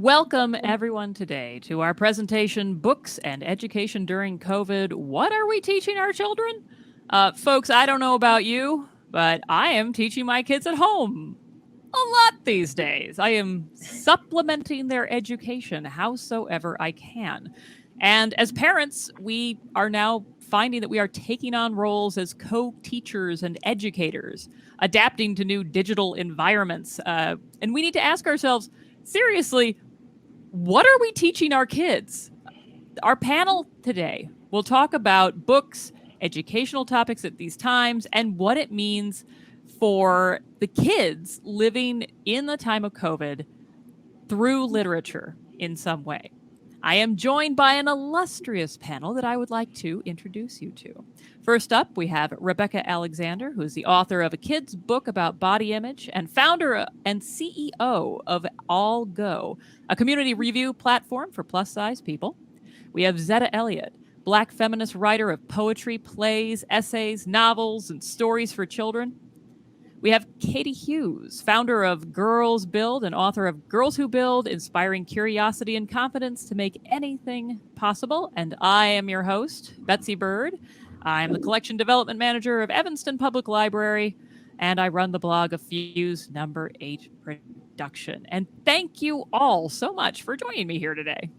Welcome, everyone, today to our presentation, Books and Education During COVID. What are we teaching our children? Folks, I don't know about you, but I am teaching my kids at home a lot these days. I am supplementing their education howsoever I can. And as parents, we are now finding that we are taking on roles as co-teachers and educators, adapting to new digital environments. And we need to ask ourselves, seriously, what are we teaching our kids? Our panel today will talk about books, educational topics at these times, and what it means for the kids living in the time of COVID through literature in some way. I am joined by an illustrious panel that I would like to introduce you to. First up, we have Rebecca Alexander, who is the author of a kid's book about body image and founder and CEO of AllGo, a community review platform for plus-size people. We have Zetta Elliott, Black feminist writer of poetry, plays, essays, novels, and stories for children. We have Katie Hughes, founder of Girls Build and author of Girls Who Build, Inspiring Curiosity and Confidence to Make Anything Possible. And I am your host, Betsy Bird. I'm the collection development manager of Evanston Public Library, and I run the blog of Fuse Number 8 Production. And thank you all so much for joining me here today.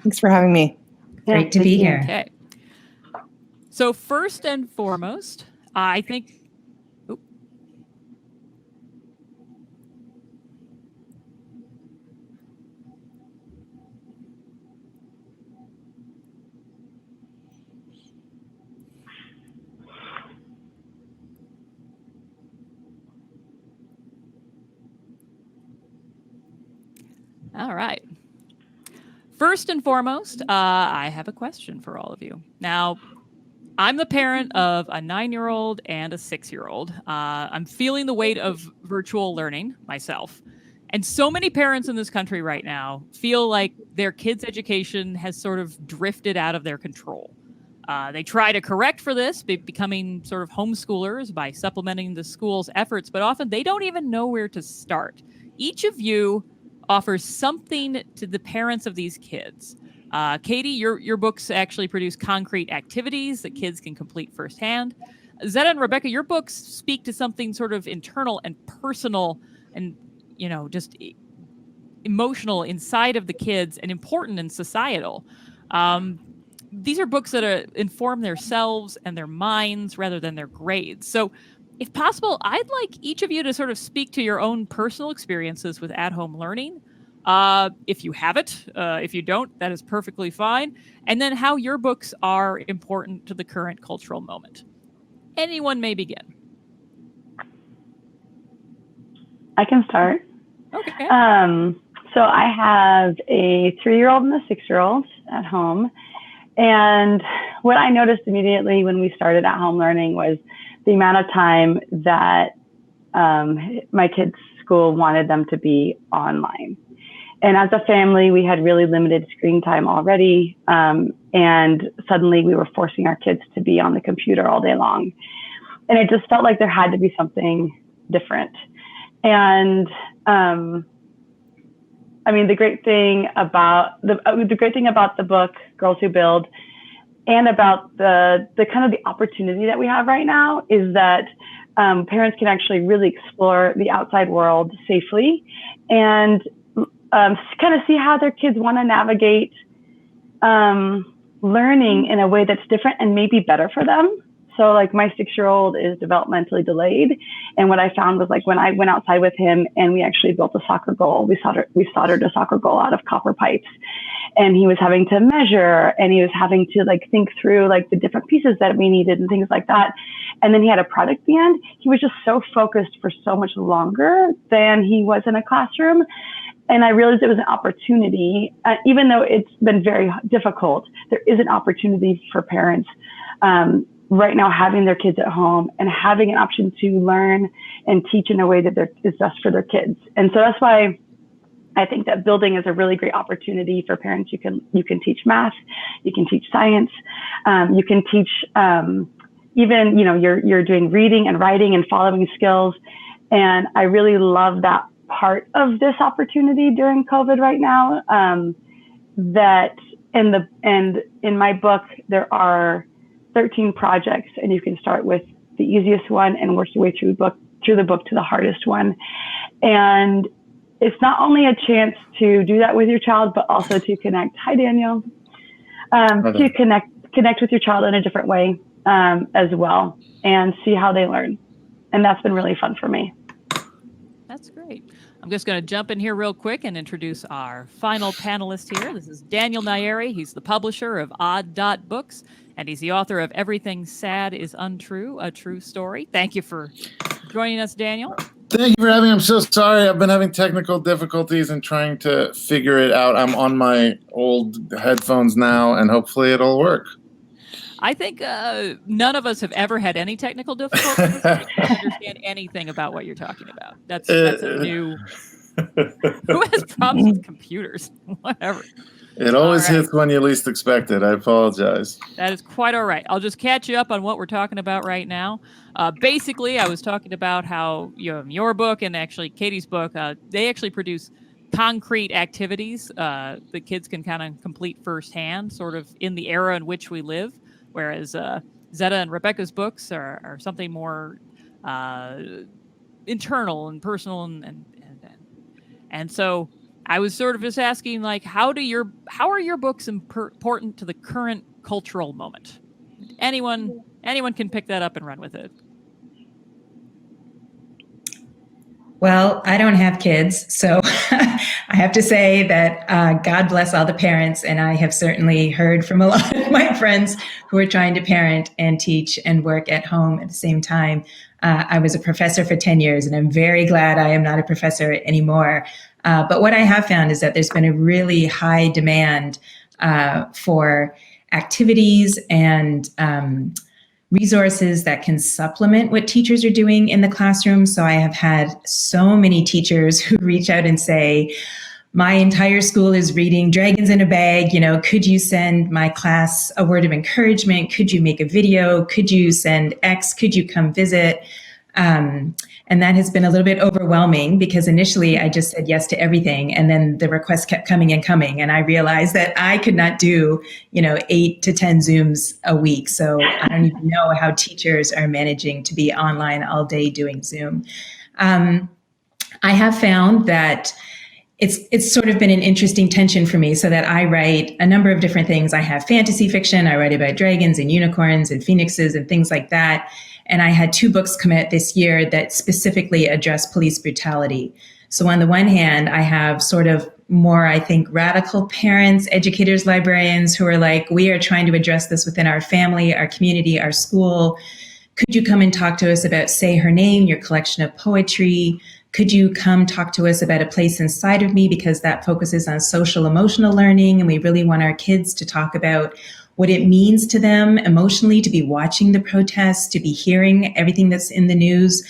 Thanks for having me. Great to be here. Okay. So first and foremost, I think all right. First and foremost, I have a question for all of you. Now, I'm the parent of a 9-year-old and a 6-year-old. I'm feeling the weight of virtual learning myself. And so many parents in this country right now feel like their kids' education has sort of drifted out of their control. They try to correct for this, becoming sort of homeschoolers by supplementing the school's efforts, but often they don't even know where to start. Each of you offers something to the parents of these kids. Katie, your books actually produce concrete activities that kids can complete firsthand. Zetta and Rebecca, your books speak to something sort of internal and personal and, just emotional inside of the kids and important and societal. These are books that inform themselves and their minds rather than their grades. So if possible, I'd like each of you to sort of speak to your own personal experiences with at-home learning. If you have it, if you don't, that is perfectly fine. And then how your books are important to the current cultural moment. Anyone may begin. I can start. Okay. So I have a 3-year-old and a 6-year-old at home. And what I noticed immediately when we started at-home learning was the amount of time that my kids' school wanted them to be online. And as a family, we had really limited screen time already. And suddenly we were forcing our kids to be on the computer all day long. And it just felt like there had to be something different. And the great thing about the book, Girls Who Build, and about the kind of the opportunity that we have right now is that parents can actually really explore the outside world safely and kind of see how their kids want to navigate learning in a way that's different and maybe better for them. So like my 6-year-old is developmentally delayed. And what I found was like when I went outside with him and we actually built a soccer goal, we soldered a soccer goal out of copper pipes. And he was having to measure and he was having to like think through like the different pieces that we needed and things like that. And then he had a product at the end. He was just so focused for so much longer than he was in a classroom. And I realized it was an opportunity, even though it's been very difficult, there is an opportunity for parents right now having their kids at home and having an option to learn and teach in a way that is best for their kids. And so that's why I think that building is a really great opportunity for parents. You can teach math, you can teach science, you can teach even, you're doing reading and writing and following skills. And I really love that part of this opportunity during COVID right now. That in my book, there are 13 projects, and you can start with the easiest one and work your way through the book to the hardest one. And it's not only a chance to do that with your child, but also to connect. Hi, Daniel. To connect with your child in a different way as well, and see how they learn. And that's been really fun for me. That's great. I'm just going to jump in here real quick and introduce our final panelist here. This is Daniel Nayeri. He's the publisher of Odd Dot Books, and he's the author of Everything Sad Is Untrue, a True Story. Thank you for joining us, Daniel. Thank you for having me. I'm so sorry. I've been having technical difficulties and trying to figure it out. I'm on my old headphones now, and hopefully it'll work. I think none of us have ever had any technical difficulties. We don't understand anything about what you're talking about. That's a new... Who has problems with computers? Whatever. It always hits when you least expect it. I apologize. That is quite all right. I'll just catch you up on what we're talking about right now. Basically, I was talking about how your book and actually Katie's book, they actually produce concrete activities that kids can kind of complete firsthand, sort of in the era in which we live. Whereas Zetta and Rebecca's books are something more internal and personal, and so I was sort of just asking, like, how are your books important to the current cultural moment? Anyone can pick that up and run with it. Well, I don't have kids, so I have to say that God bless all the parents, and I have certainly heard from a lot of my friends who are trying to parent and teach and work at home at the same time. I was a professor for 10 years, and I'm very glad I am not a professor anymore. But what I have found is that there's been a really high demand for activities and resources that can supplement what teachers are doing in the classroom. So I have had so many teachers who reach out and say, my entire school is reading Dragons in a Bag. Could you send my class a word of encouragement? Could you make a video? Could you send X? Could you come visit? And that has been a little bit overwhelming because initially I just said yes to everything. And then the requests kept coming and coming. And I realized that I could not do, 8 to 10 Zooms a week. So I don't even know how teachers are managing to be online all day doing Zoom. I have found that it's sort of been an interesting tension for me, so that I write a number of different things. I have fantasy fiction. I write about dragons and unicorns and phoenixes and things like that. And I had 2 books come out this year that specifically address police brutality. So on the one hand, I have sort of more, I think, radical parents, educators, librarians who are like, we are trying to address this within our family, our community, our school. Could you come and talk to us about Say Her Name, your collection of poetry? Could you come talk to us about A Place Inside of Me, because that focuses on social emotional learning, and we really want our kids to talk about what it means to them emotionally to be watching the protests, to be hearing everything that's in the news.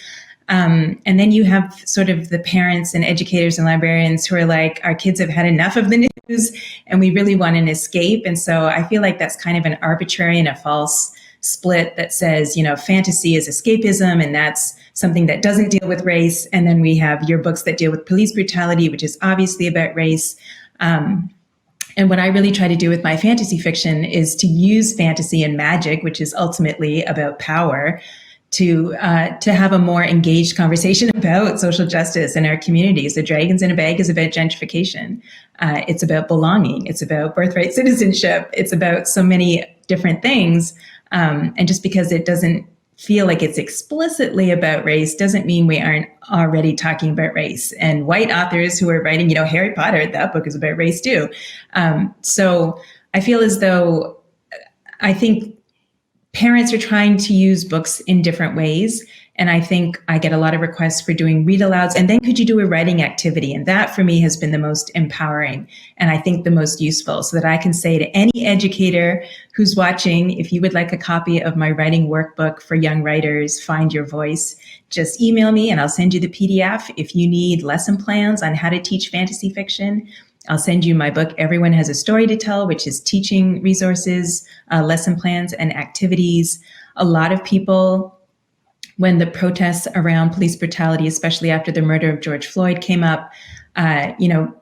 And then you have sort of the parents and educators and librarians who are like, our kids have had enough of the news and we really want an escape. And so I feel like that's kind of an arbitrary and a false split that says, fantasy is escapism, and that's something that doesn't deal with race. And then we have your books that deal with police brutality, which is obviously about race. And what I really try to do with my fantasy fiction is to use fantasy and magic, which is ultimately about power, to have a more engaged conversation about social justice in our communities. The Dragons in a Bag is about gentrification. It's about belonging. It's about birthright citizenship. It's about so many different things. And just because it doesn't feel like it's explicitly about race doesn't mean we aren't already talking about race. And white authors who are writing, Harry Potter, that book is about race too. So I feel as though I think parents are trying to use books in different ways. And I think I get a lot of requests for doing read alouds. And then could you do a writing activity? And that for me has been the most empowering and I think the most useful, so that I can say to any educator who's watching, if you would like a copy of my writing workbook for young writers, Find Your Voice, just email me and I'll send you the PDF. If you need lesson plans on how to teach fantasy fiction, I'll send you my book, Everyone Has a Story to Tell, which is teaching resources, lesson plans, and activities. A lot of people when the protests around police brutality, especially after the murder of George Floyd, came up,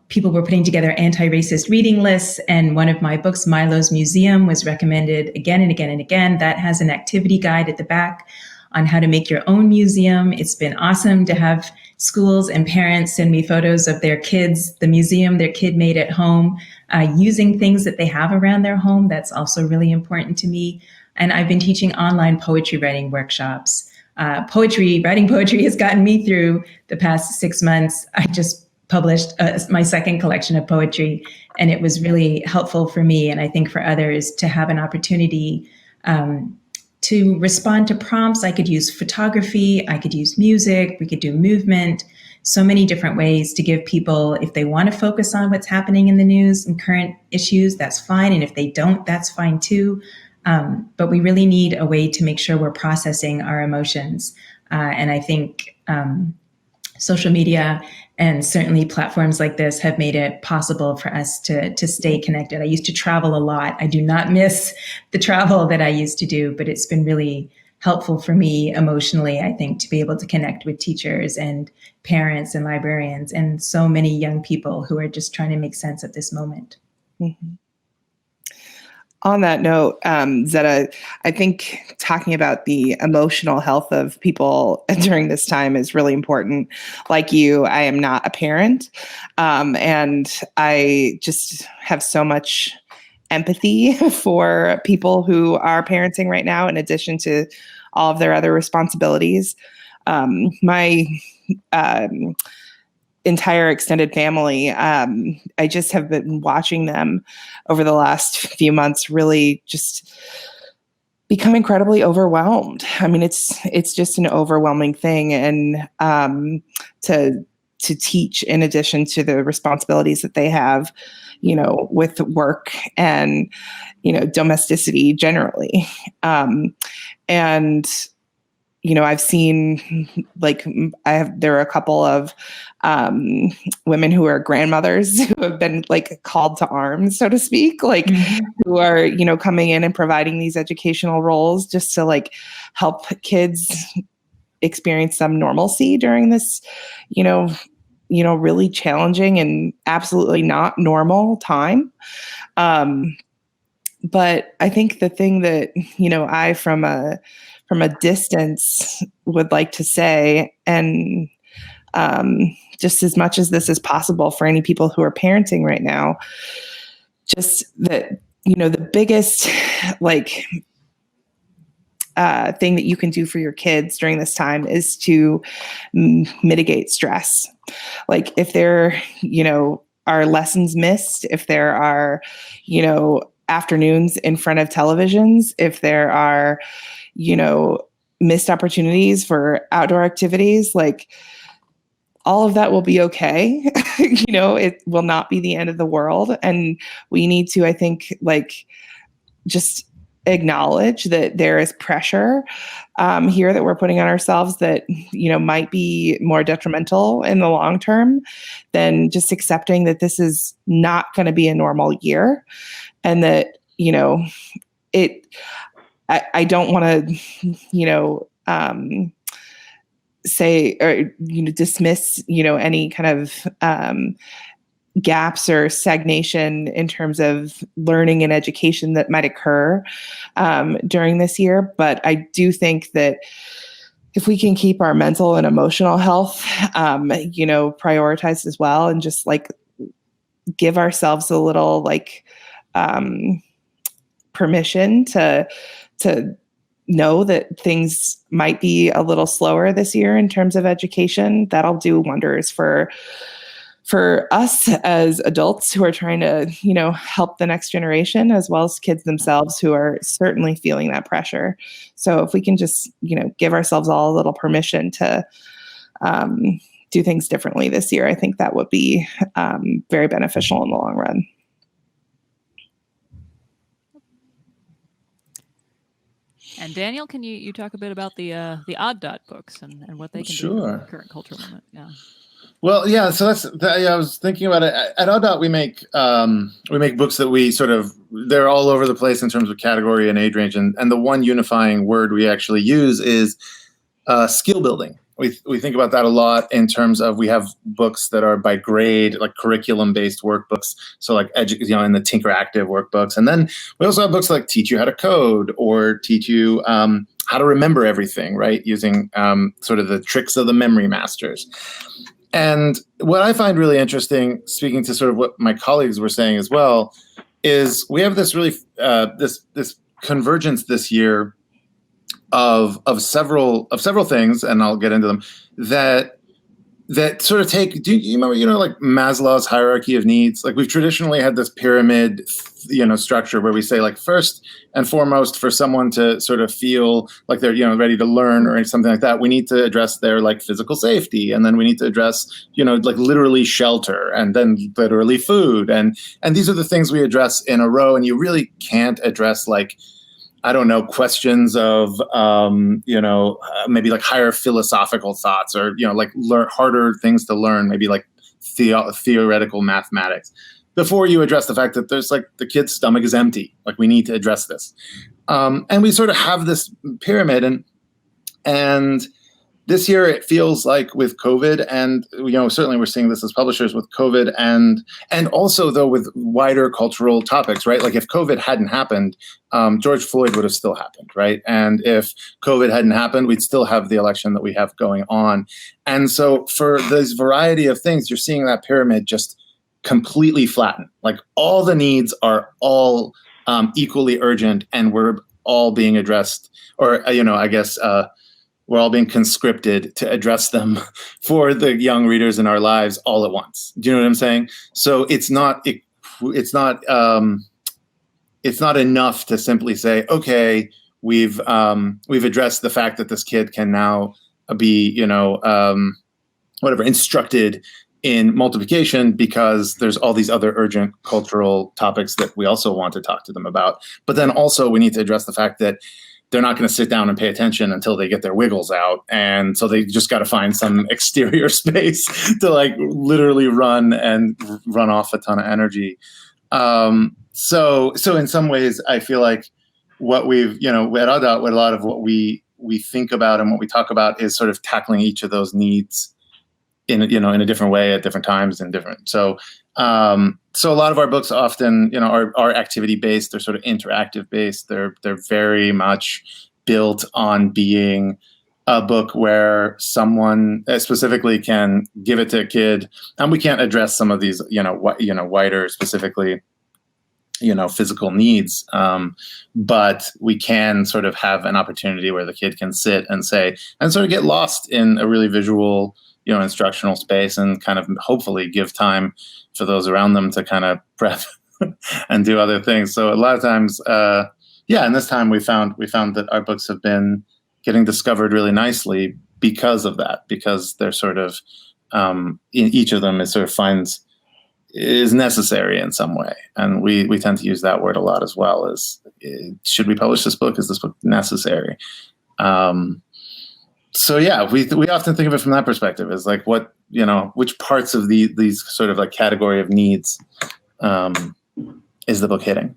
people were putting together anti-racist reading lists. And one of my books, Milo's Museum, was recommended again and again and again. That has an activity guide at the back on how to make your own museum. It's been awesome to have schools and parents send me photos of their kids, the museum their kid made at home, using things that they have around their home. That's also really important to me. And I've been teaching online poetry writing workshops. Writing poetry has gotten me through the past 6 months. I just published my second collection of poetry, and it was really helpful for me, and I think for others, to have an opportunity to respond to prompts. I could use photography, I could use music, we could do movement, so many different ways to give people, if they want to focus on what's happening in the news and current issues, that's fine. And if they don't, that's fine too. But we really need a way to make sure we're processing our emotions. And I think social media and certainly platforms like this have made it possible for us to stay connected. I used to travel a lot. I do not miss the travel that I used to do, but it's been really helpful for me emotionally, I think, to be able to connect with teachers and parents and librarians and so many young people who are just trying to make sense of this moment. Mm-hmm. On that note, Zetta, I think talking about the emotional health of people during this time is really important. Like you, I am not a parent, and I just have so much empathy for people who are parenting right now, in addition to all of their other responsibilities. My entire extended family, I just have been watching them over the last few months really just become incredibly overwhelmed. I mean, it's just an overwhelming thing. And to teach, in addition to the responsibilities that they have, with work and, domesticity generally. And I've seen, there are a couple of women who are grandmothers who have been called to arms, so to speak, who are, coming in and providing these educational roles just to help kids experience some normalcy during this, really challenging and absolutely not normal time. But I think the thing that, I from a distance would like to say, and just as much as this is possible for any people who are parenting right now, just that, the biggest thing that you can do for your kids during this time is to mitigate stress. If there, are lessons missed, if there are, afternoons in front of televisions, if there are, missed opportunities for outdoor activities, all of that will be okay. It will not be the end of the world. And we need to, I think, just acknowledge that there is pressure here that we're putting on ourselves that, might be more detrimental in the long term than just accepting that this is not going to be a normal year. And that, I don't want to, say or dismiss any kind of gaps or stagnation in terms of learning and education that might occur during this year. But I do think that if we can keep our mental and emotional health, prioritized as well, and just give ourselves a little permission to know that things might be a little slower this year in terms of education, that'll do wonders for us as adults who are trying to, help the next generation, as well as kids themselves who are certainly feeling that pressure. So if we can just, give ourselves all a little permission to do things differently this year, I think that would be very beneficial in the long run. And Daniel, can you talk a bit about the Odd Dot books and what they can do in the current cultural moment? Yeah. Well, yeah. So I was thinking about it. At Odd Dot, we make books that we they're all over the place in terms of category and age range, and the one unifying word we actually use is skill building. We think about that a lot in terms of, we have books that are by grade, like curriculum-based workbooks. So like, in the Tinkeractive workbooks. And then we also have books like teach you how to code, or teach you how to remember everything, right? Using sort of the tricks of the memory masters. And what I find really interesting, speaking to sort of what my colleagues were saying as well, is we have this really, this convergence this year of several things, and I'll get into them, that sort of take, do you remember, like Maslow's hierarchy of needs? Like, we've traditionally had this pyramid, structure where we say, like, first and foremost, for someone to sort of feel like they're, ready to learn or something like that, we need to address their, like, physical safety. And then we need to address, like, literally shelter, and then literally food. And these are the things we address in a row. And you really can't address, like, I don't know, questions of, maybe like higher philosophical thoughts, or, like harder things to learn, maybe like theoretical mathematics, before you address the fact that there's, like, the kid's stomach is empty. Like, we need to address this. And we sort of have this pyramid, and this year it feels like with COVID, and, certainly we're seeing this as publishers with COVID, and also though with wider cultural topics, right? Like, if COVID hadn't happened, George Floyd would have still happened, right? And if COVID hadn't happened, we'd still have the election that we have going on. And so for this variety of things, you're seeing that pyramid just completely flatten. Like, all the needs are all equally urgent, and we're all being addressed, or, I guess, we're all being conscripted to address them for the young readers in our lives all at once. Do you know what I'm saying? So it's not enough to simply say, okay, we've addressed the fact that this kid can now be, instructed in multiplication, because there's all these other urgent cultural topics that we also want to talk to them about. But then also we need to address the fact that they're not going to sit down and pay attention until they get their wiggles out. And so they just got to find some exterior space to, like, literally run off a ton of energy. So in some ways, I feel like what we've, at AllGo, a lot of what we think about and what we talk about is sort of tackling each of those needs in a different way at different times and different. So a lot of our books often, are activity based. They're sort of interactive based. They're very much built on being a book where someone specifically can give it to a kid, and we can't address some of these, wider, specifically, physical needs. But we can sort of have an opportunity where the kid can sit and say, and sort of get lost in a really visual, instructional space, and kind of hopefully give time for those around them to kind of prep and do other things. So a lot of times, and this time we found that our books have been getting discovered really nicely because of that, because they're sort of, in each of them is necessary in some way. And we tend to use that word a lot as well, as should we publish this book? Is this book necessary? So we often think of it from that perspective, as like, what, which parts of these sort of like category of needs is the book hitting?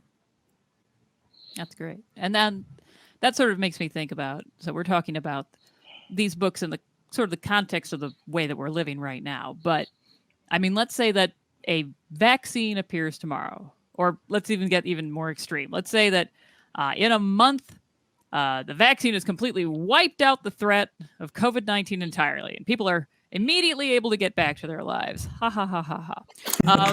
That's great. And then that sort of makes me think about, so we're talking about these books in the sort of the context of the way that we're living right now. But I mean, let's say that a vaccine appears tomorrow, or let's even get even more extreme. Let's say that in a month, the vaccine has completely wiped out the threat of COVID-19 entirely, and people are immediately able to get back to their lives. Ha ha ha ha ha.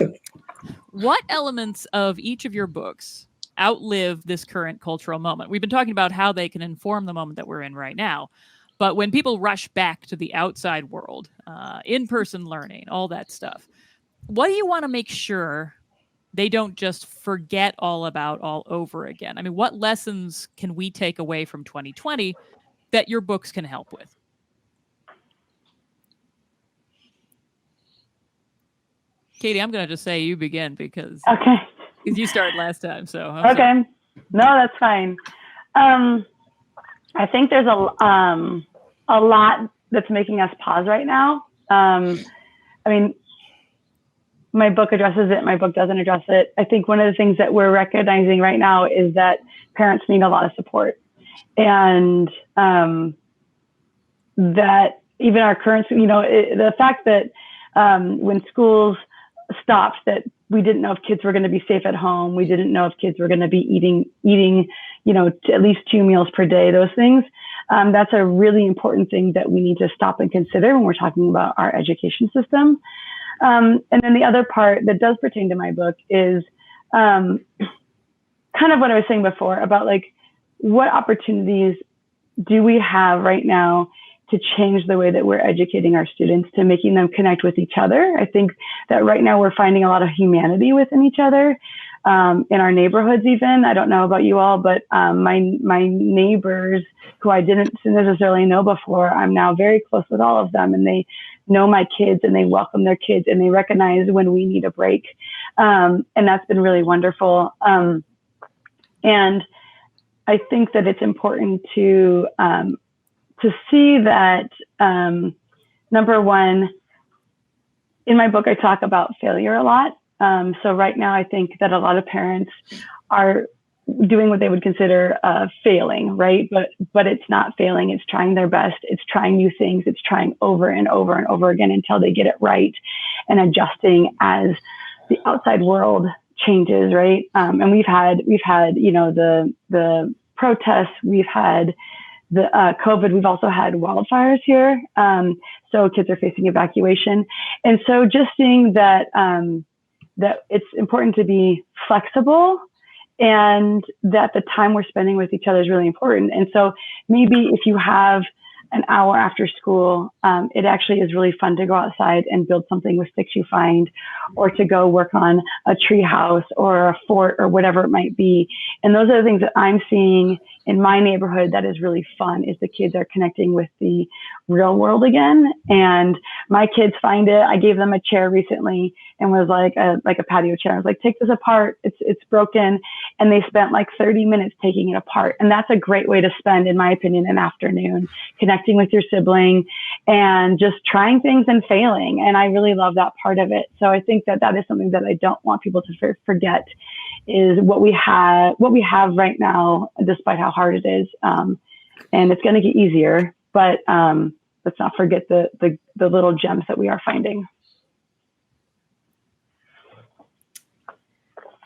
What elements of each of your books outlive this current cultural moment? We've been talking about how they can inform the moment that we're in right now. But when people rush back to the outside world, in-person learning, all that stuff, what do you want to make sure they don't just forget all about all over again? I mean, what lessons can we take away from 2020 that your books can help with? Katie, I'm going to just say you begin because you started last time. So okay. No, that's fine. I think there's a lot that's making us pause right now. I mean, my book addresses it. My book doesn't address it. I think one of the things that we're recognizing right now is that parents need a lot of support. And that even our current, the fact that when schools stopped, that we didn't know if kids were going to be safe at home. We didn't know if kids were going to be eating, at least 2 meals per day, those things. That's a really important thing that we need to stop and consider when we're talking about our education system. And then the other part that does pertain to my book is kind of what I was saying before about like, what opportunities do we have right now to change the way that we're educating our students, to making them connect with each other. I think that right now we're finding a lot of humanity within each other, in our neighborhoods even. I don't know about you all, but my neighbors who I didn't necessarily know before, I'm now very close with all of them, and they know my kids and they welcome their kids and they recognize when we need a break. And that's been really wonderful. And I think that it's important to see that, number one, in my book, I talk about failure a lot. So right now, I think that a lot of parents are doing what they would consider failing, right? But it's not failing. It's trying their best. It's trying new things. It's trying over and over and over again until they get it right, and adjusting as the outside world changes, right? And we've had the protests. We've had the COVID. We've also had wildfires here. So kids are facing evacuation. And so just seeing that, that it's important to be flexible, and that the time we're spending with each other is really important. And so maybe if you have an hour after school, it actually is really fun to go outside and build something with sticks you find, or to go work on a tree house or a fort or whatever it might be. And those are the things that I'm seeing in my neighborhood that is really fun, is the kids are connecting with the real world again. And my kids find it. I gave them a chair recently and was like a patio chair. I was like, take this apart. It's broken. And they spent like 30 minutes taking it apart. And that's a great way to spend, in my opinion, an afternoon, connecting with your sibling and just trying things and failing. And I really love that part of it. So I think that that is something that I don't want people to forget, is what we have right now, despite how hard it is. And it's going to get easier, but let's not forget the little gems that we are finding.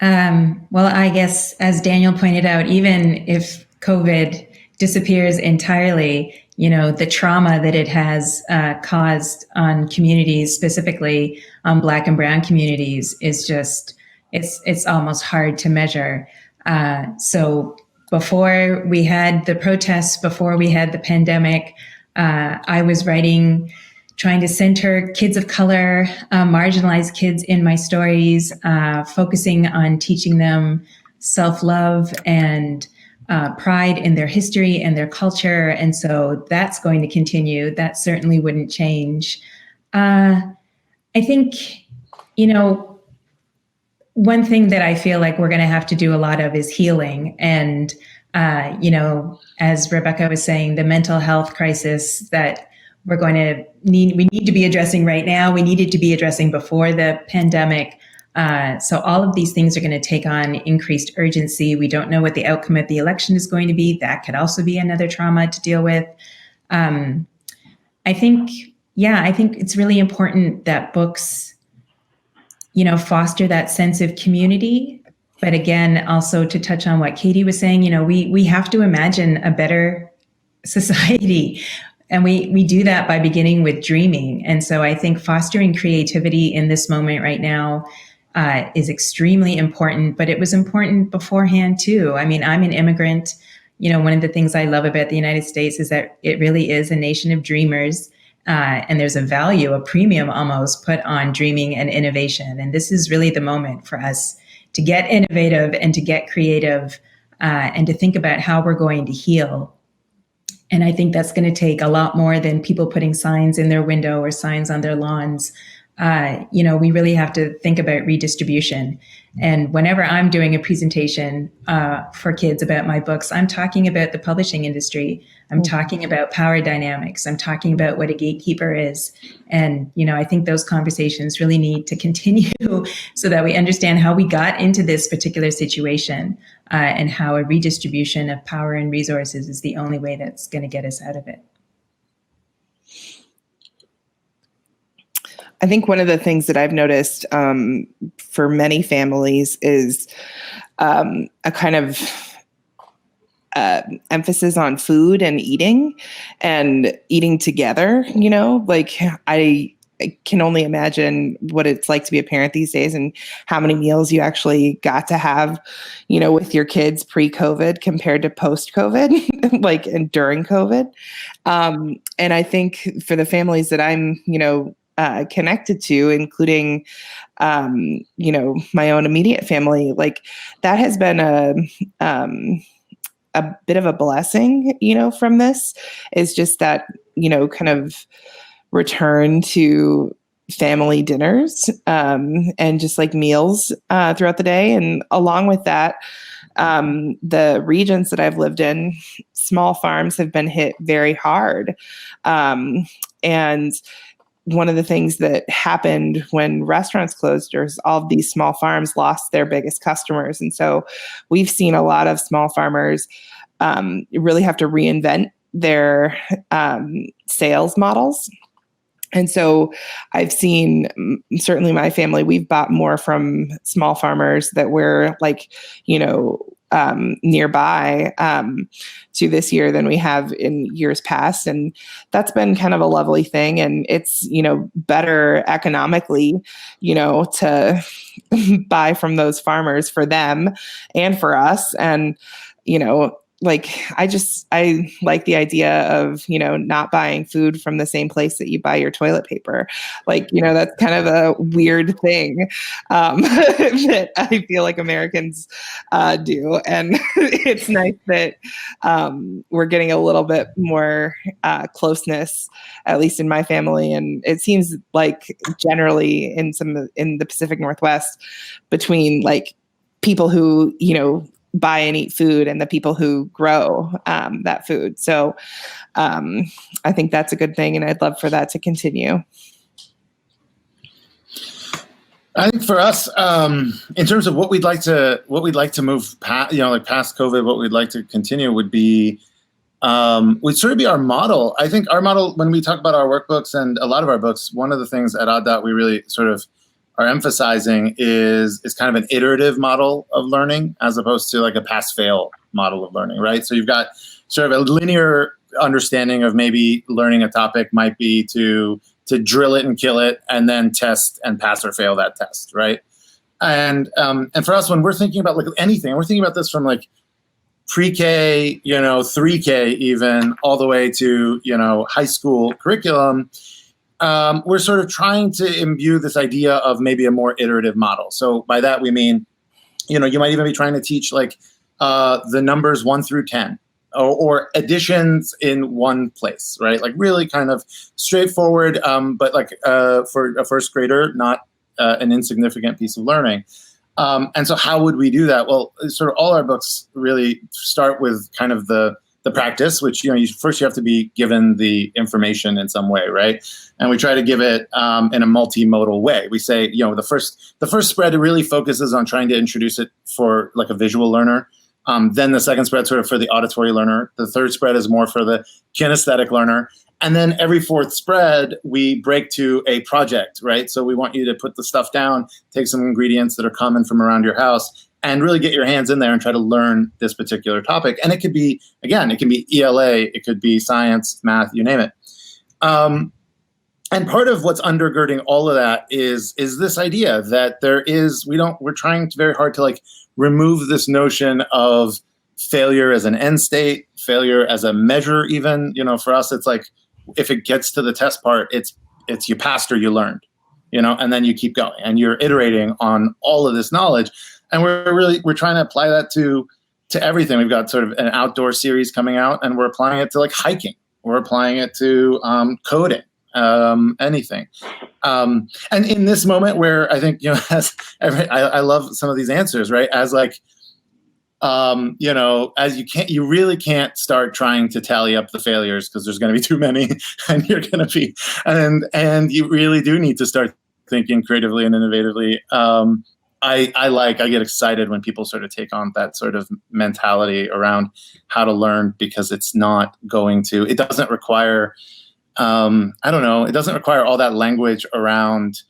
Well, I guess, as Daniel pointed out, even if COVID disappears entirely, the trauma that it has caused on communities, specifically on Black and Brown communities, is just, it's almost hard to measure. So before we had the protests, before we had the pandemic, I was trying to center kids of color, marginalized kids in my stories, focusing on teaching them self-love and pride in their history and their culture. And so that's going to continue. That certainly wouldn't change. I think, one thing that I feel like we're going to have to do a lot of is healing. And, as Rebecca was saying, the mental health crisis that we need to be addressing right now. We needed to be addressing before the pandemic. So all of these things are going to take on increased urgency. We don't know what the outcome of the election is going to be. That could also be another trauma to deal with. I think it's really important that books, foster that sense of community. But again, also to touch on what Katie was saying, we have to imagine a better society. And we do that by beginning with dreaming. And so I think fostering creativity in this moment right now is extremely important, but it was important beforehand too. I mean, I'm an immigrant. One of the things I love about the United States is that it really is a nation of dreamers. And there's a value, a premium almost, put on dreaming and innovation. And this is really the moment for us to get innovative and to get creative, and to think about how we're going to heal. And I think that's going to take a lot more than people putting signs in their window or signs on their lawns. We really have to think about redistribution. And whenever I'm doing a presentation for kids about my books, I'm talking about the publishing industry. I'm talking about power dynamics. I'm talking about what a gatekeeper is. And, I think those conversations really need to continue so that we understand how we got into this particular situation, and how a redistribution of power and resources is the only way that's going to get us out of it. I think one of the things that I've noticed for many families is a kind of emphasis on food and eating together. Like I can only imagine what it's like to be a parent these days and how many meals you actually got to have, with your kids pre-COVID compared to post-COVID, like and during COVID. And I think for the families that I'm, connected to, including, my own immediate family, like that has been a bit of a blessing, from this is just that, kind of return to family dinners and just like meals throughout the day. And along with that, the regions that I've lived in, small farms have been hit very hard. And one of the things that happened when restaurants closed is all of these small farms lost their biggest customers. And so we've seen a lot of small farmers really have to reinvent their sales models. And so I've seen, certainly my family, we've bought more from small farmers that we're like, nearby to this year than we have in years past. And that's been kind of a lovely thing. And it's, better economically, to buy from those farmers for them and for us. And, like, I like the idea of, not buying food from the same place that you buy your toilet paper. Like, that's kind of a weird thing that I feel like Americans do. And it's nice that we're getting a little bit more closeness, at least in my family. And it seems like generally in the Pacific Northwest between like people who, buy and eat food and the people who grow that food. So I think that's a good thing. And I'd love for that to continue. I think for us, in terms of what we'd like to move past, like past COVID, what we'd like to continue would be, would sort of be our model. I think our model, when we talk about our workbooks and a lot of our books, one of the things at ODDOT we really sort of are emphasizing is kind of an iterative model of learning as opposed to like a pass-fail model of learning, right? So you've got sort of a linear understanding of maybe learning a topic might be to drill it and kill it and then test and pass or fail that test, right? And for us, when we're thinking about like anything, we're thinking about this from like pre-K, 3K even, all the way to, high school curriculum. We're sort of trying to imbue this idea of maybe a more iterative model. So by that, we mean, you might even be trying to teach like the numbers 1 through 10 or additions in one place, right? Like really kind of straightforward, but like for a first grader, not an insignificant piece of learning. And so how would we do that? Well, sort of all our books really start with kind of the practice, which, you first you have to be given the information in some way, right? And we try to give it in a multimodal way. We say, the first spread really focuses on trying to introduce it for like a visual learner. Then the second spread sort of for the auditory learner. The third spread is more for the kinesthetic learner. And then every fourth spread, we break to a project, right? So we want you to put the stuff down, take some ingredients that are common from around your house, and really get your hands in there and try to learn this particular topic. And it could be, again, it can be ELA, it could be science, math, you name it. And part of what's undergirding all of that is this idea that we're trying very hard to like remove this notion of failure as an end state, failure as a measure even. For us, it's like, if it gets to the test part, it's you passed or you learned, and then you keep going and you're iterating on all of this knowledge. And we're trying to apply that to everything. We've got sort of an outdoor series coming out, and we're applying it to like hiking. We're applying it to coding, anything. And in this moment where I think, I love some of these answers, right? As like, as you really can't start trying to tally up the failures because there's going to be too many, and you're going to be, and you really do need to start thinking creatively and innovatively. I get excited when people sort of take on that sort of mentality around how to learn, because it doesn't require I don't know, it doesn't require all that language around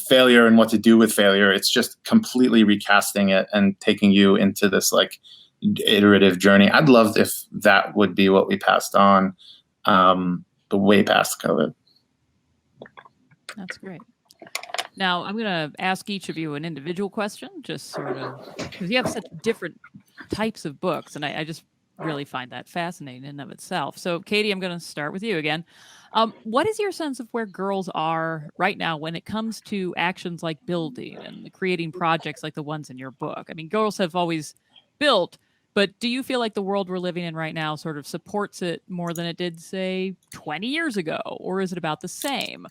failure and what to do with failure. It's just completely recasting it and taking you into this like iterative journey. I'd love if that would be what we passed on, but way past COVID. That's great. Now, I'm going to ask each of you an individual question, just sort of, because you have such different types of books, and I just really find that fascinating in and of itself. So, Katie, I'm going to start with you again. What is your sense of where girls are right now when it comes to actions like building and creating projects like the ones in your book? I mean, girls have always built, but do you feel like the world we're living in right now sort of supports it more than it did, say, 20 years ago? Or is it about the same?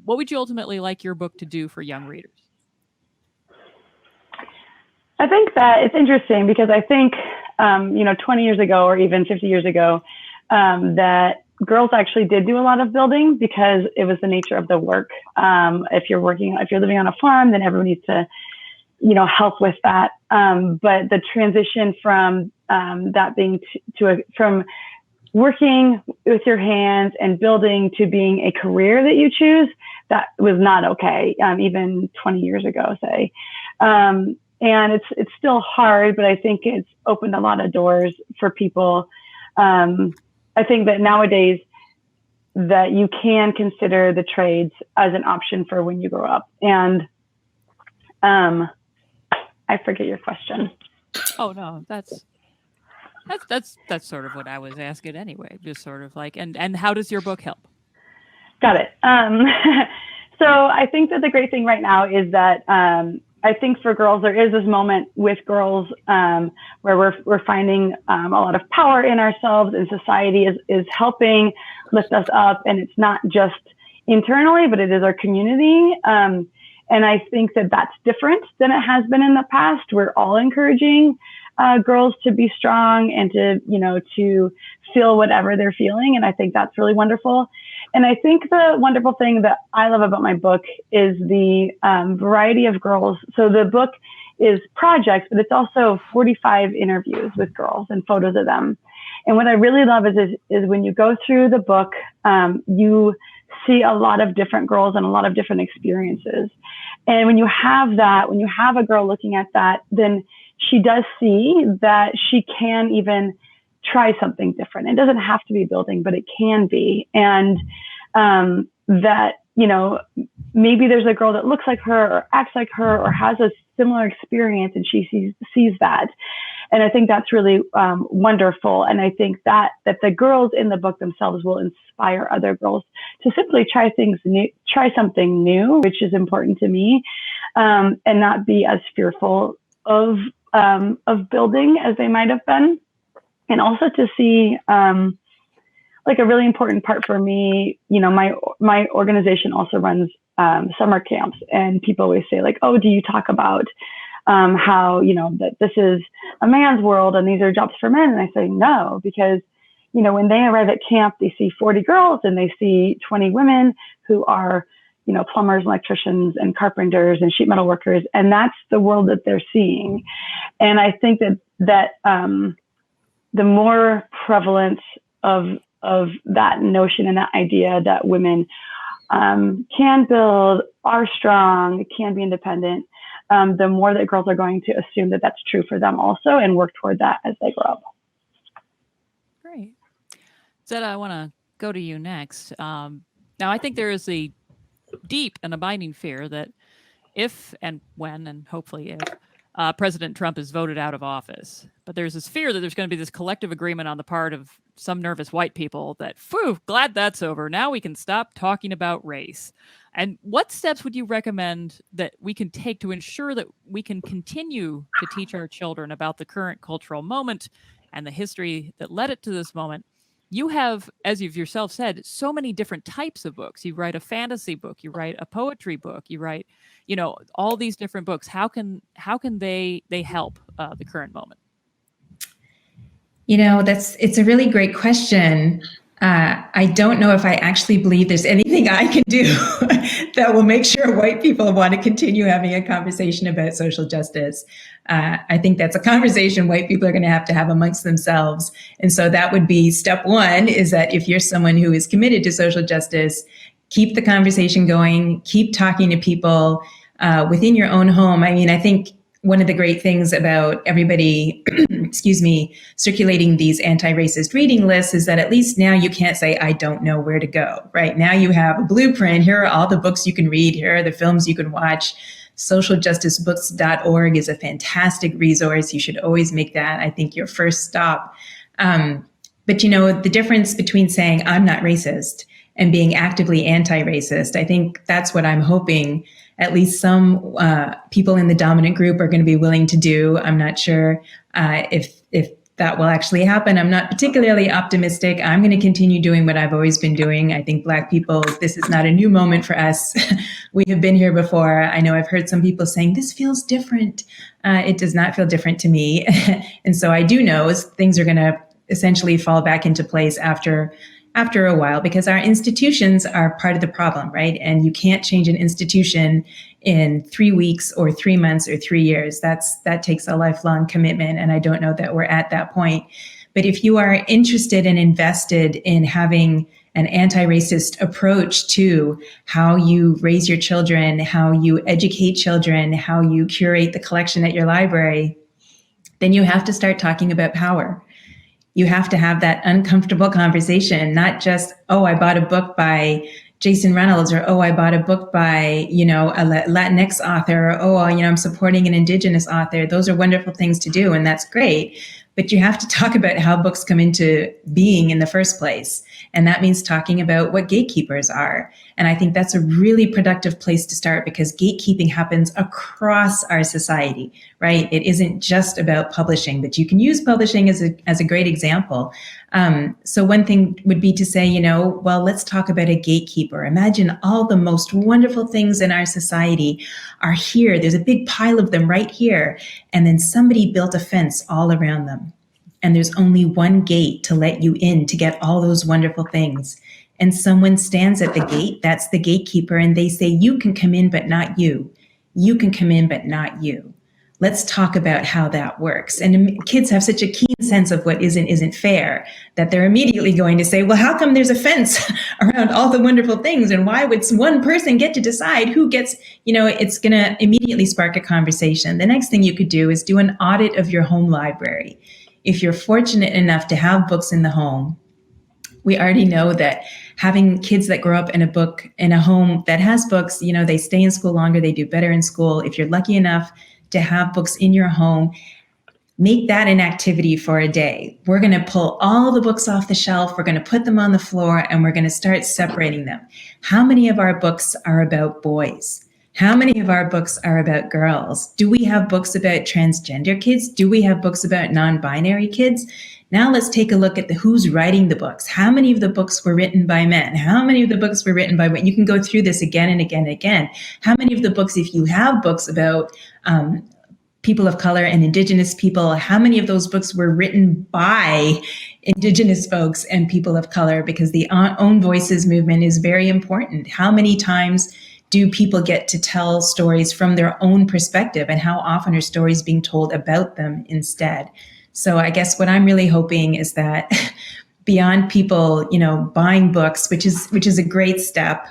What would you ultimately like your book to do for young readers? I think that it's interesting because I think, 20 years ago or even 50 years ago, that girls actually did do a lot of building because it was the nature of the work. If you're living on a farm, then everyone needs to, help with that. But the transition from that being from working with your hands and building to being a career that you choose, that was not okay, even 20 years ago, say. And it's still hard, but I think it's opened a lot of doors for people. I think that nowadays that you can consider the trades as an option for when you grow up. And I forget your question. Oh no, that's sort of what I was asking anyway. Just sort of like, and how does your book help? Got it. So I think that the great thing right now is that I think for girls there is this moment with girls where we're finding a lot of power in ourselves, and society is helping lift us up, and it's not just internally, but it is our community. And I think that that's different than it has been in the past. We're all encouraging girls to be strong and to feel whatever they're feeling. And I think that's really wonderful. And I think the wonderful thing that I love about my book is the variety of girls. So the book is projects, but it's also 45 interviews with girls and photos of them. And what I really love is when you go through the book, you see a lot of different girls and a lot of different experiences. And when you have a girl looking at that, then she does see that she can even try something different. It doesn't have to be building, but it can be. And that, maybe there's a girl that looks like her or acts like her or has a similar experience, and she sees that. And I think that's really wonderful. And I think that the girls in the book themselves will inspire other girls to simply try something new, which is important to me, and not be as fearful of building as they might have been. And also to see, like a really important part for me, my organization also runs summer camps, and people always say like, oh, do you talk about how, that this is a man's world and these are jobs for men? And I say no, because, when they arrive at camp, they see 40 girls and they see 20 women who are, plumbers, electricians, and carpenters and sheet metal workers. And that's the world that they're seeing. And I think that the more prevalence of that notion and that idea that women can build, are strong, can be independent, the more that girls are going to assume that that's true for them also and work toward that as they grow up. Great. Zetta, I want to go to you next. Now, I think there is a deep and abiding fear that if and when, and hopefully if, President Trump is voted out of office, but there's this fear that there's going to be this collective agreement on the part of some nervous white people that, phew, glad that's over. Now we can stop talking about race. And what steps would you recommend that we can take to ensure that we can continue to teach our children about the current cultural moment and the history that led it to this moment? You have, as you've yourself said, so many different types of books. You write a fantasy book, you write a poetry book, you write, all these different books. How can they help the current moment? It's a really great question. I don't know if I actually believe there's anything I can do that will make sure white people want to continue having a conversation about social justice. I think that's a conversation white people are going to have amongst themselves. And so that would be step one, is that if you're someone who is committed to social justice, keep the conversation going, keep talking to people within your own home. I mean, I think one of the great things about everybody, excuse me, circulating these anti-racist reading lists is that at least now you can't say, I don't know where to go, right? Now you have a blueprint. Here are all the books you can read. Here are the films you can watch. Socialjusticebooks.org is a fantastic resource. You should always make that, I think, your first stop. But, you know, the difference between saying I'm not racist and being actively anti-racist, I think that's what I'm hoping at least some people in the dominant group are going to be willing to do. I'm not sure if that will actually happen. I'm not particularly optimistic. I'm going to continue doing what I've always been doing. I think Black people, this is not a new moment for us. We have been here before. I know I've heard some people saying this feels different. It does not feel different to me. And so I do know things are going to essentially fall back into place after a while, because our institutions are part of the problem, right? And you can't change an institution in 3 weeks or 3 months or 3 years. That takes a lifelong commitment. And I don't know that we're at that point. But if you are interested and invested in having an anti-racist approach to how you raise your children, how you educate children, how you curate the collection at your library, then you have to start talking about power. You have to have that uncomfortable conversation, not just, oh, I bought a book by Jason Reynolds, or, oh, I bought a book by, you know, a Latinx author, or, oh, you know, I'm supporting an Indigenous author. Those are wonderful things to do, and that's great. But you have to talk about how books come into being in the first place. And that means talking about what gatekeepers are. And I think that's a really productive place to start, because gatekeeping happens across our society, right? It isn't just about publishing, but you can use publishing as a great example. So one thing would be to say, you know, well, let's talk about a gatekeeper. Imagine all the most wonderful things in our society are here. There's a big pile of them right here. And then somebody built a fence all around them. And there's only one gate to let you in to get all those wonderful things. And someone stands at the gate, that's the gatekeeper, and they say, you can come in, but not you. You can come in, but not you. Let's talk about how that works. And kids have such a keen sense of what isn't fair that they're immediately going to say, well, how come there's a fence around all the wonderful things? And why would one person get to decide who gets, you know, it's going to immediately spark a conversation. The next thing you could do is do an audit of your home library. If you're fortunate enough to have books in the home, we already know that having kids that grow up in a home that has books, you know, they stay in school longer, they do better in school. If you're lucky enough to have books in your home, make that an activity for a day. We're going to pull all the books off the shelf, we're going to put them on the floor, and we're going to start separating them. How many of our books are about boys? How many of our books are about girls? Do we have books about transgender kids? Do we have books about non-binary kids? Now let's take a look at who's writing the books. How many of the books were written by men? How many of the books were written by women? You can go through this again and again and again. How many of the books, if you have books about people of color and Indigenous people, how many of those books were written by Indigenous folks and people of color? Because the Own Voices movement is very important. How many times do people get to tell stories from their own perspective, and how often are stories being told about them instead? So I guess what I'm really hoping is that beyond people, you know, buying books, which is a great step,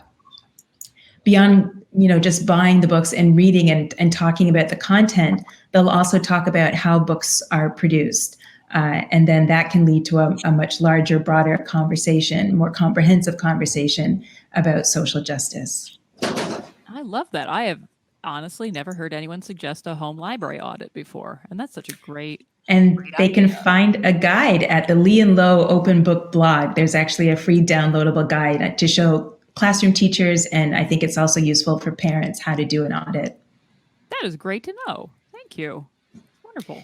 beyond, you know, just buying the books and reading and talking about the content, they'll also talk about how books are produced. And then that can lead to a much larger, broader conversation, more comprehensive conversation about social justice. I love that. I have honestly never heard anyone suggest a home library audit before. And that's such a great they can idea. find a guide at the Lee and Low Open Book blog. There's actually a free downloadable guide to show classroom teachers, and I think it's also useful for parents, how to do an audit. That is great to know. Thank you. Wonderful.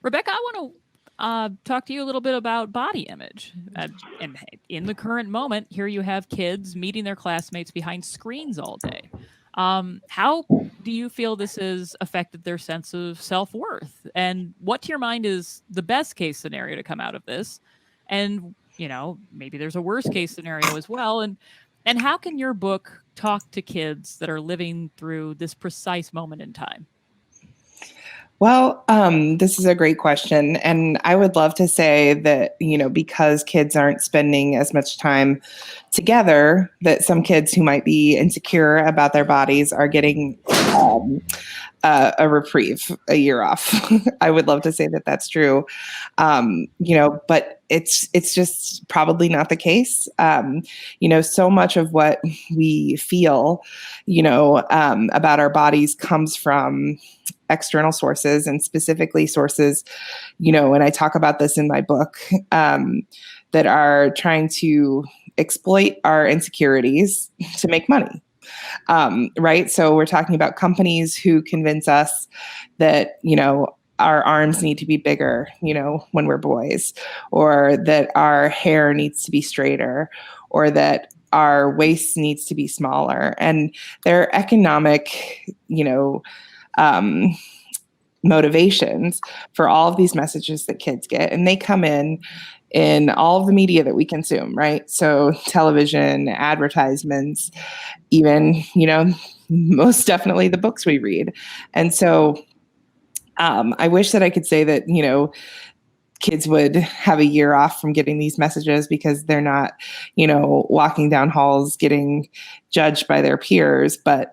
Rebecca, I want to talk to you a little bit about body image. And in the current moment, here you have kids meeting their classmates behind screens all day. How do you feel this has affected their sense of self-worth? And what, to your mind, is the best case scenario to come out of this? And maybe there's a worst case scenario as well. And how can your book talk to kids that are living through this precise moment in time? Well, this is a great question. And I would love to say that, because kids aren't spending as much time together, that some kids who might be insecure about their bodies are getting a reprieve, a year off. I would love to say that that's true, but it's just probably not the case. So much of what we feel, about our bodies comes from external sources, and specifically sources, and I talk about this in my book, that are trying to exploit our insecurities to make money. Right. So we're talking about companies who convince us that, our arms need to be bigger, when we're boys, or that our hair needs to be straighter, or that our waist needs to be smaller. And their economic, motivations for all of these messages that kids get. And they come in all of the media that we consume, right? So television, advertisements, even, most definitely the books we read. And so I wish that I could say that, kids would have a year off from getting these messages because they're not, walking down halls getting judged by their peers, but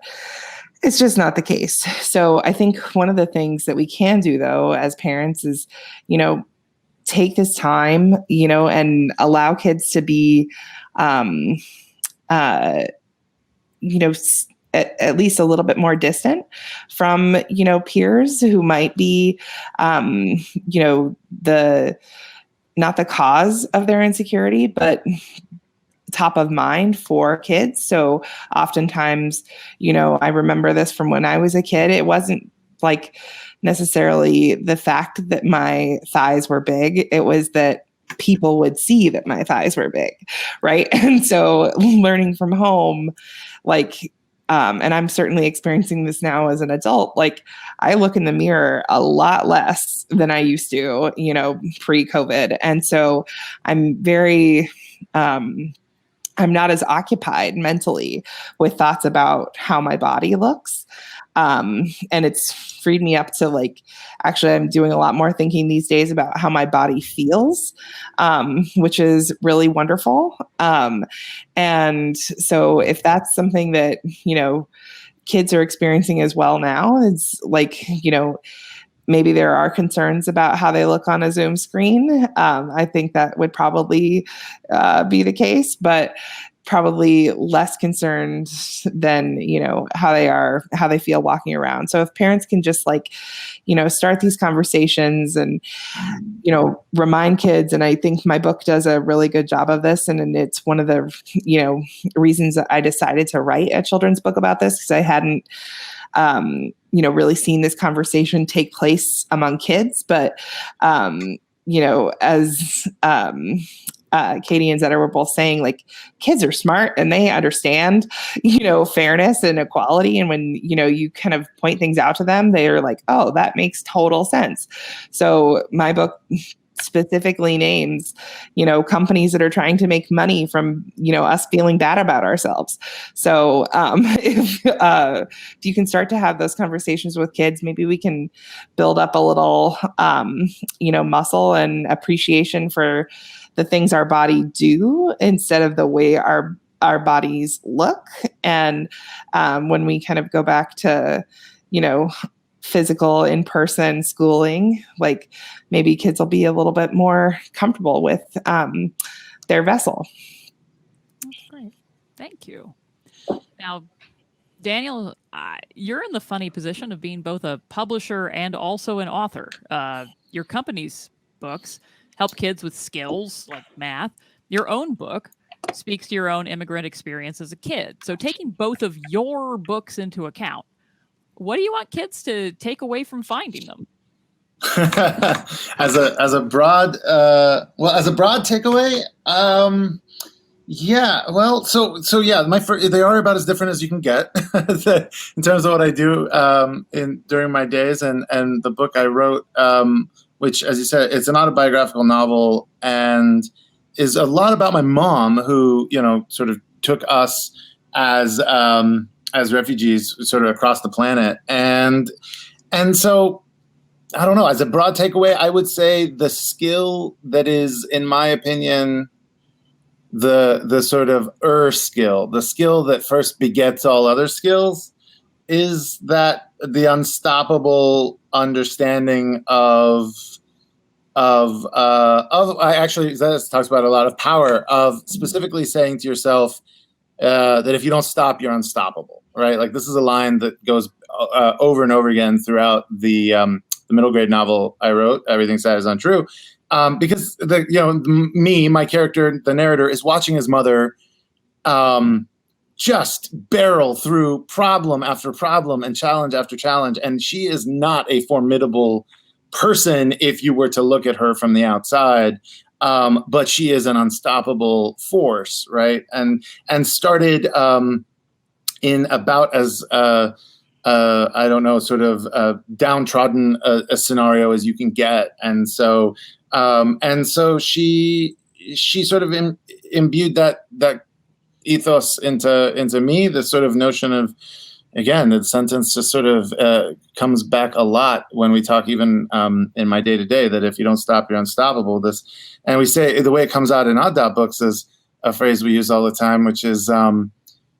it's just not the case. So I think one of the things that we can do, though, as parents is, take this time, and allow kids to be, at least a little bit more distant from, peers who might be, not the cause of their insecurity, but top of mind for kids. So oftentimes, I remember this from when I was a kid. It wasn't like necessarily the fact that my thighs were big. It was that people would see that my thighs were big. Right. And so learning from home, and I'm certainly experiencing this now as an adult, I look in the mirror a lot less than I used to, pre-COVID. And so I'm very, I'm not as occupied mentally with thoughts about how my body looks. And it's freed me up to actually I'm doing a lot more thinking these days about how my body feels, which is really wonderful. And so if that's something that, kids are experiencing as well now, it's maybe there are concerns about how they look on a Zoom screen. I think that would probably be the case, but probably less concerned than, how they feel walking around. So if parents can just start these conversations and, remind kids. And I think my book does a really good job of this. And it's one of the, reasons that I decided to write a children's book about this, because I hadn't, really seen this conversation take place among kids. But, as Katie and Zetta were both saying, kids are smart and they understand, fairness and equality. And when, you kind of point things out to them, they're like, oh, that makes total sense. So my book specifically names, companies that are trying to make money from, us feeling bad about ourselves. So if you can start to have those conversations with kids, maybe we can build up a little, muscle and appreciation for the things our body do instead of the way our bodies look. And when we kind of go back to, physical in-person schooling, maybe kids will be a little bit more comfortable with their vessel. That's great. Thank you. Now, Daniel, you're in the funny position of being both a publisher and also an author. Your company's books help kids with skills like math. Your own book speaks to your own immigrant experience as a kid. So taking both of your books into account, what do you want kids to take away from finding them? as a broad takeaway, yeah. Well, so yeah, they are about as different as you can get in terms of what I do during my days, and the book I wrote, which, as you said, it's an autobiographical novel, and is a lot about my mom, who, you know, sort of took us as refugees sort of across the planet. And so, I don't know, as a broad takeaway, I would say the skill that is, in my opinion, the sort of skill, the skill that first begets all other skills, is that the unstoppable understanding of actually, Zetta talks about a lot of power of specifically saying to yourself that if you don't stop, you're unstoppable, right? Like, this is a line that goes over and over again throughout the middle grade novel I wrote, Everything Sad Is Untrue, because my character, the narrator, is watching his mother just barrel through problem after problem and challenge after challenge, and she is not a formidable person if you were to look at her from the outside, but she is an unstoppable force, right? And started in about as I don't know, sort of downtrodden a scenario as you can get, and so she sort of imbued that ethos into me. This sort of notion of, again, the sentence just sort of comes back a lot when we talk, even in my day to day, that if you don't stop, you're unstoppable. And we say, the way it comes out in Odd Dot Books is a phrase we use all the time, which is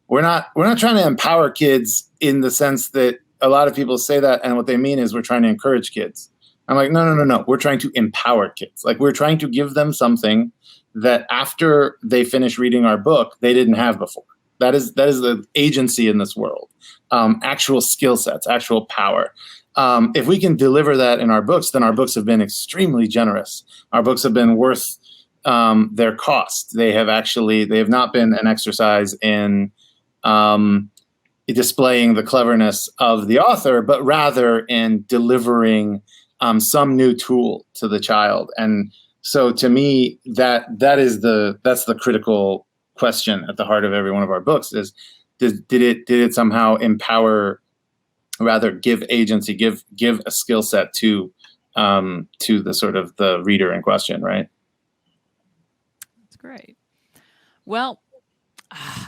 we're not trying to empower kids in the sense that a lot of people say that, and what they mean is we're trying to encourage kids. I'm like, no. We're trying to empower kids. Like, we're trying to give them something that after they finish reading our book, they didn't have before. That is the agency in this world, actual skill sets, actual power. If we can deliver that in our books, then our books have been extremely generous. Our books have been worth their cost. They have not been an exercise in displaying the cleverness of the author, but rather in delivering some new tool to the child. And so, to me, that's the critical question at the heart of every one of our books: is did it somehow empower, rather give agency, give a skill set to the sort of the reader in question, right? That's great. Well,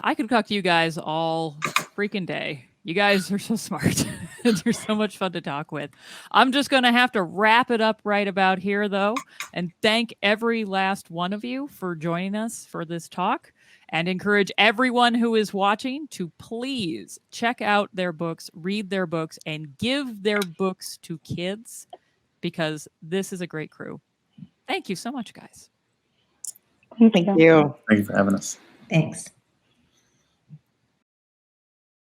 I could talk to you guys all freaking day. You guys are so smart. You're so much fun to talk with. I'm just going to have to wrap it up right about here, though, and thank every last one of you for joining us for this talk, and encourage everyone who is watching to please check out their books, read their books, and give their books to kids, because this is a great crew. Thank you so much, guys. Thank you. Thank you for having us. Thanks.